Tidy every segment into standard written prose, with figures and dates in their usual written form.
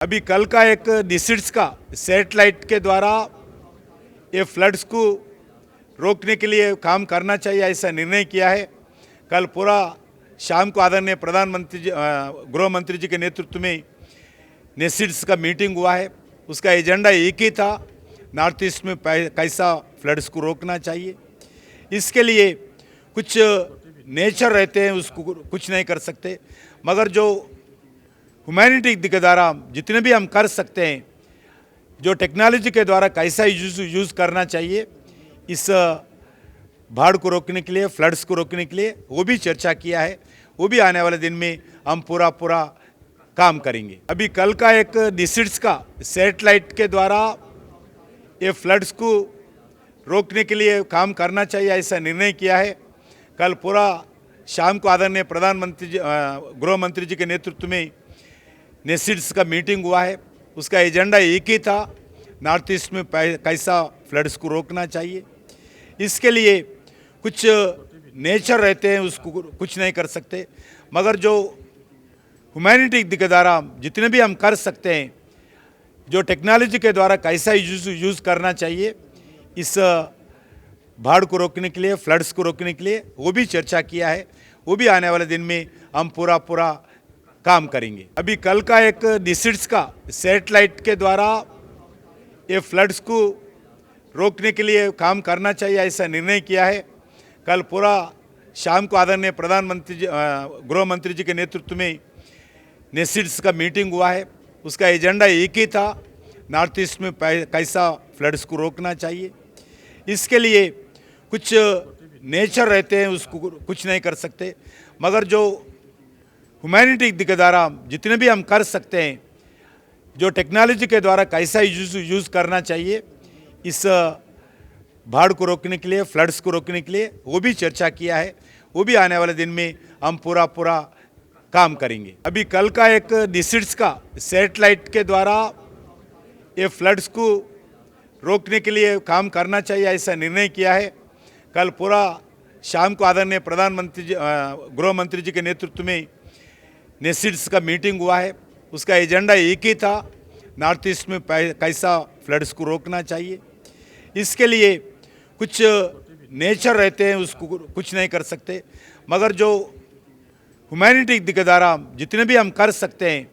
अभी कल का एक डिसिट्स का सैटेलाइट के द्वारा ये फ्लड्स को रोकने के लिए काम करना चाहिए, ऐसा निर्णय किया है। कल पूरा शाम को आदरणीय प्रधानमंत्री जी गृह मंत्री जी के नेतृत्व में नेसिड्स का मीटिंग हुआ है। उसका एजेंडा एक ही था, नॉर्थ ईस्ट में कैसा फ्लड्स को रोकना चाहिए। इसके लिए कुछ नेचर रहते हैं, उसको कुछ नहीं कर सकते, मगर जो ह्यूमैनिटी के द्वारा जितने भी हम कर सकते हैं, जो टेक्नोलॉजी के द्वारा कैसा यूज़ करना चाहिए इस बाढ़ को रोकने के लिए, फ्लड्स को रोकने के लिए, वो भी चर्चा किया है। वो भी आने वाले दिन में हम पूरा काम करेंगे। अभी कल का एक डिसिट्स का सैटेलाइट के द्वारा ये फ्लड्स को रोकने के लिए काम करना चाहिए, ऐसा निर्णय किया है। कल पूरा शाम को आदरणीय प्रधानमंत्री जी गृह मंत्री जी के नेतृत्व में नेसिड्स का मीटिंग हुआ है। उसका एजेंडा एक ही था, नॉर्थ ईस्ट में कैसा फ्लड्स को रोकना चाहिए। इसके लिए कुछ नेचर रहते हैं, उसको कुछ नहीं कर सकते, मगर जो ह्यूमैनिटी के द्वारा जितने भी हम कर सकते हैं, जो टेक्नोलॉजी के द्वारा कैसा यूज़ करना चाहिए इस बाढ़ को रोकने के लिए, फ्लड्स को रोकने के लिए, वो भी चर्चा किया है। वो भी आने वाले दिन में हम पूरा काम करेंगे। अभी कल का एक डिसिट्स का सैटेलाइट के द्वारा ये फ्लड्स को रोकने के लिए काम करना चाहिए, ऐसा निर्णय किया है। कल पूरा शाम को आदरणीय प्रधानमंत्री जी गृह मंत्री जी के नेतृत्व में नेसिड्स का मीटिंग हुआ है। उसका एजेंडा एक ही था, नॉर्थ ईस्ट में कैसा फ्लड्स को रोकना चाहिए। इसके लिए कुछ नेचर रहते हैं, उसको कुछ नहीं कर सकते, मगर जो ह्यूमैनिटी के द्वारा जितने भी हम कर सकते हैं, जो टेक्नोलॉजी के द्वारा कैसा यूज़ करना चाहिए इस बाढ़ को रोकने के लिए, फ्लड्स को रोकने के लिए, वो भी चर्चा किया है। वो भी आने वाले दिन में हम पूरा काम करेंगे। अभी कल का एक डिसिट्स का सैटेलाइट के द्वारा ये फ्लड्स को रोकने के लिए काम करना चाहिए, ऐसा निर्णय किया है। कल पूरा शाम को आदरणीय प्रधानमंत्री जी गृह मंत्री जी के नेतृत्व में नेसिड्स का मीटिंग हुआ है। उसका एजेंडा एक ही था, नॉर्थ ईस्ट में कैसा फ्लड्स को रोकना चाहिए। इसके लिए कुछ नेचर रहते हैं, उसको कुछ नहीं कर सकते, मगर जो ह्यूमैनिटी के द्वारा जितने भी हम कर सकते हैं,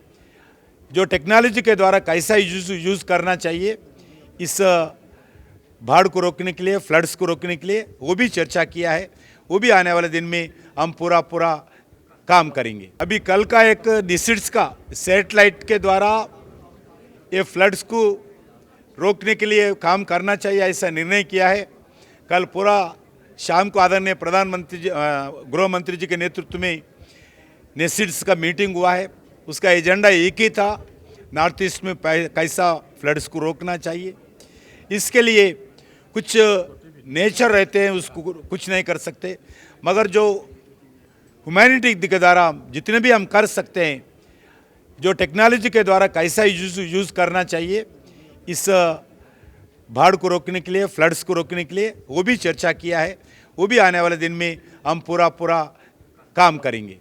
जो टेक्नोलॉजी के द्वारा कैसा यूज़ करना चाहिए इस बाढ़ को रोकने के लिए, फ्लड्स को रोकने के लिए, वो भी चर्चा किया है। वो भी आने वाले दिन में हम पूरा काम करेंगे। अभी कल का एक डिसिट्स का सैटेलाइट के द्वारा ये फ्लड्स को रोकने के लिए काम करना चाहिए, ऐसा निर्णय किया है। कल पूरा शाम को आदरणीय प्रधानमंत्री जी गृह मंत्री जी के नेतृत्व में नेसिड्स का मीटिंग हुआ है। उसका एजेंडा एक ही था, नॉर्थ ईस्ट में कैसा फ्लड्स को रोकना चाहिए। इसके लिए कुछ नेचर रहते हैं, उसको कुछ नहीं कर सकते, मगर जो ह्यूमैनिटी के द्वारा जितने भी हम कर सकते हैं, जो टेक्नोलॉजी के द्वारा कैसा यूज़ करना चाहिए इस बाढ़ को रोकने के लिए, फ्लड्स को रोकने के लिए, वो भी चर्चा किया है। वो भी आने वाले दिन में हम पूरा काम करेंगे।